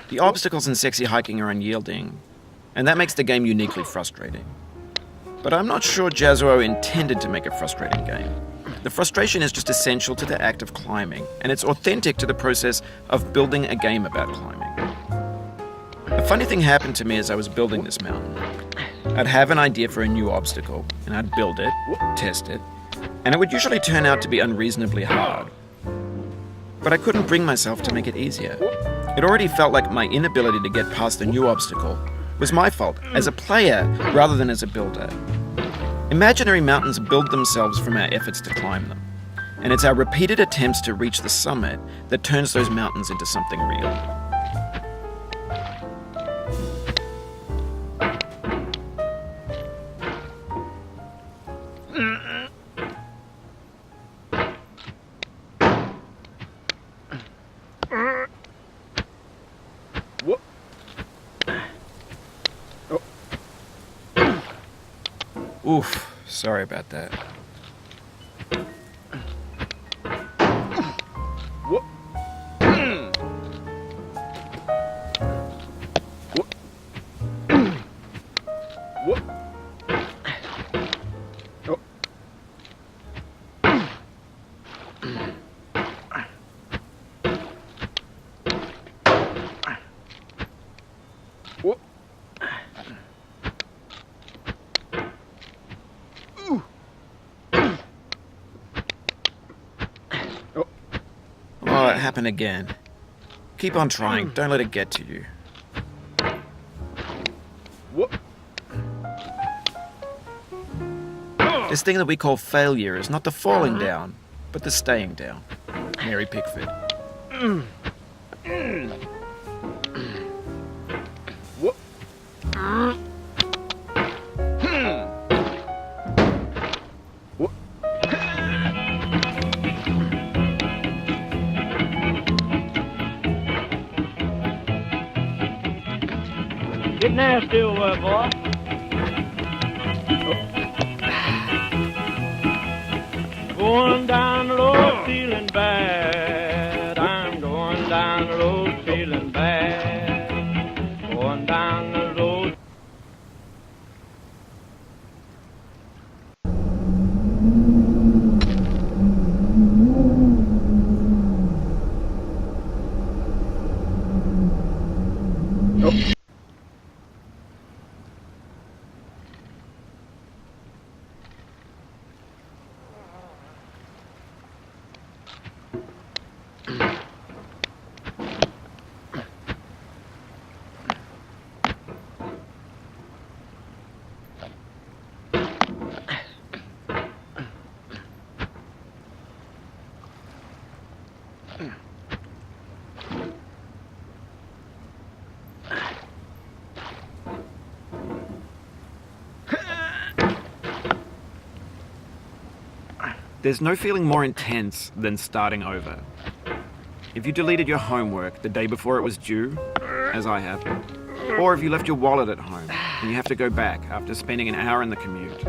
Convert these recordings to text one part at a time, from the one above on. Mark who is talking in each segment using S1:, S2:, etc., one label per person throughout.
S1: The obstacles in sexy hiking are unyielding, and that makes the game uniquely frustrating. But I'm not sure Jazzuo intended to make a frustrating game. The frustration is just essential to the act of climbing, and it's authentic to the process of building a game about climbing. A funny thing happened to me as I was building this mountain. I'd have an idea for a new obstacle, and I'd build it, test it, and it would usually turn out to be unreasonably hard. But I couldn't bring myself to make it easier. It already felt like my inability to get past the new obstacle was my fault as a player rather than as a builder. Imaginary mountains build themselves from our efforts to climb them, and it's our repeated attempts to reach the summit that turns those mountains into something real. Oof, sorry about that. Oh, it happened again. Keep on trying, don't let it get to you. This thing that we call failure is not the falling down, but the staying down. Mary Pickford.
S2: Get nasty over there, boy. Going down the road feeling bad. I'm going down the road feeling bad. Going down the road.
S1: There's no feeling more intense than starting over. If you deleted your homework the day before it was due, as I have, or if you left your wallet at home and you have to go back after spending an hour in the commute.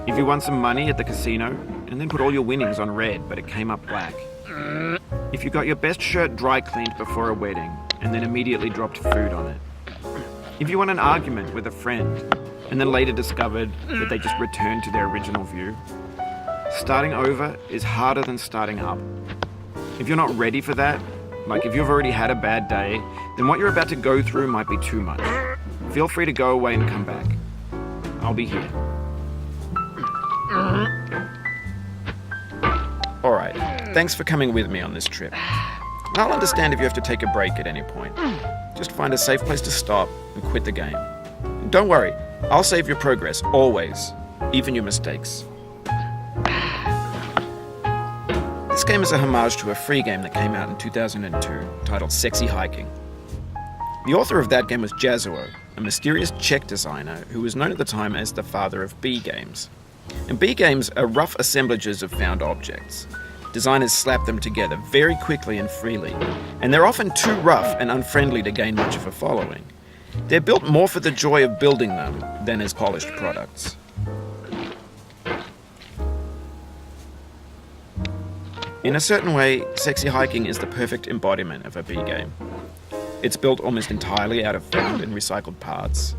S1: If you won some money at the casino and then put all your winnings on red but it came up black. If you got your best shirt dry cleaned before a wedding and then immediately dropped food on it. If you won an argument with a friend and then later discovered that they just returned to their original view. Starting over is harder than starting up. If you're not ready for that, like if you've already had a bad day, then what you're about to go through might be too much. Feel free to go away and come back. I'll be here. Alright, thanks for coming with me on this trip. I'll understand if you have to take a break at any point. Just find a safe place to stop and quit the game. And don't worry, I'll save your progress, always, even your mistakes. This game is a homage to a free game that came out in 2002 titled Sexy Hiking. The author of that game was Jazuo, a mysterious Czech designer who was known at the time as the father of B games. And B games are rough assemblages of found objects. Designers slap them together very quickly and freely, and they're often too rough and unfriendly to gain much of a following. They're built more for the joy of building them than as polished products. In a certain way, Sexy Hiking is the perfect embodiment of a B game. It's built almost entirely out of found and recycled parts,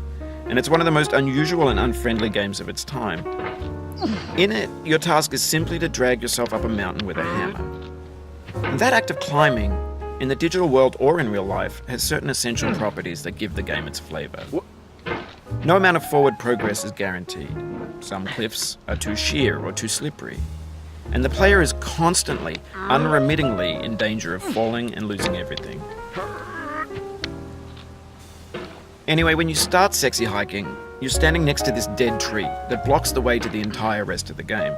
S1: and it's one of the most unusual and unfriendly games of its time. In it, your task is simply to drag yourself up a mountain with a hammer. And that act of climbing, in the digital world or in real life, has certain essential properties that give the game its flavor. No amount of forward progress is guaranteed. Some cliffs are too sheer or too slippery, and the player is constantly, unremittingly in danger of falling and losing everything. Anyway, when you start Sexy Hiking, you're standing next to this dead tree that blocks the way to the entire rest of the game.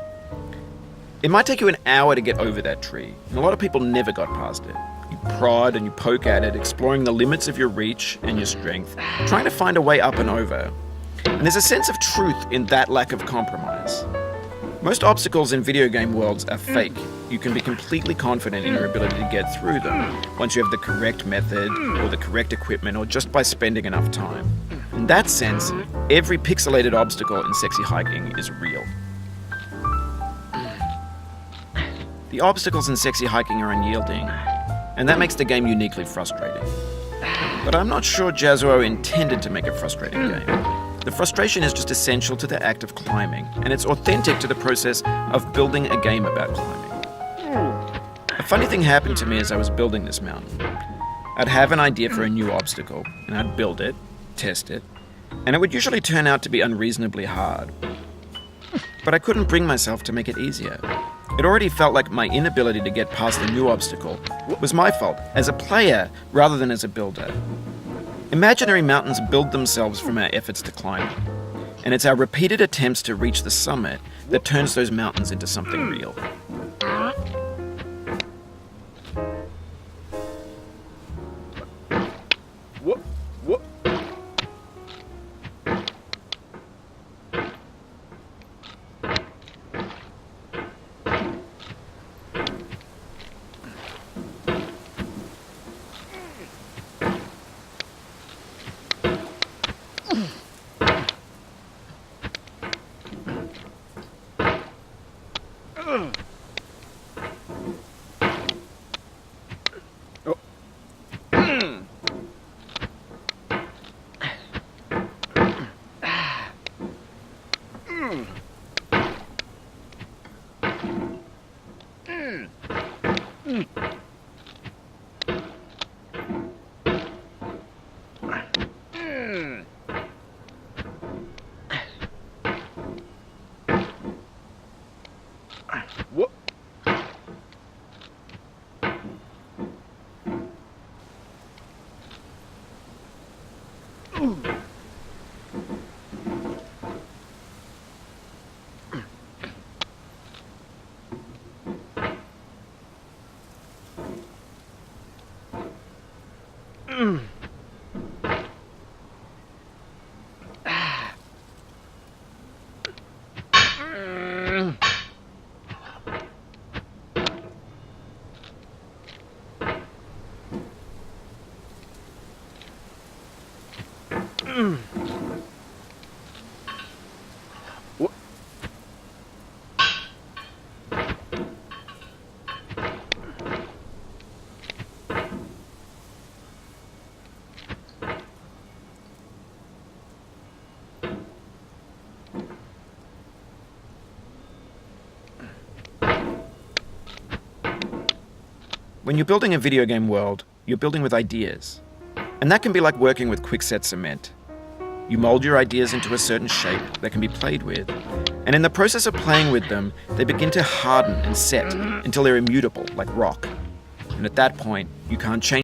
S1: It might take you an hour to get over that tree, and a lot of people never got past it. You prod and you poke at it, exploring the limits of your reach and your strength, trying to find a way up and over. And there's a sense of truth in that lack of compromise. Most obstacles in video game worlds are fake. You can be completely confident in your ability to get through them once you have the correct method or the correct equipment or just by spending enough time. In that sense, every pixelated obstacle in Sexy Hiking is real. The obstacles in Sexy Hiking are unyielding, and that makes the game uniquely frustrating. But I'm not sure Jazuo intended to make a frustrating game. The frustration is just essential to the act of climbing, and it's authentic to the process of building a game about climbing. A funny thing happened to me as I was building this mountain. I'd have an idea for a new obstacle, and I'd build it, test it, and it would usually turn out to be unreasonably hard. But I couldn't bring myself to make it easier. It already felt like my inability to get past the new obstacle was my fault, as a player rather than as a builder. Imaginary mountains build themselves from our efforts to climb them, and it's our repeated attempts to reach the summit that turns those mountains into something real. When you're building a video game world, you're building with ideas. And that can be like working with quickset cement. You mold your ideas into a certain shape that can be played with. And in the process of playing with them, they begin to harden and set until they're immutable, like rock. And at that point, you can't change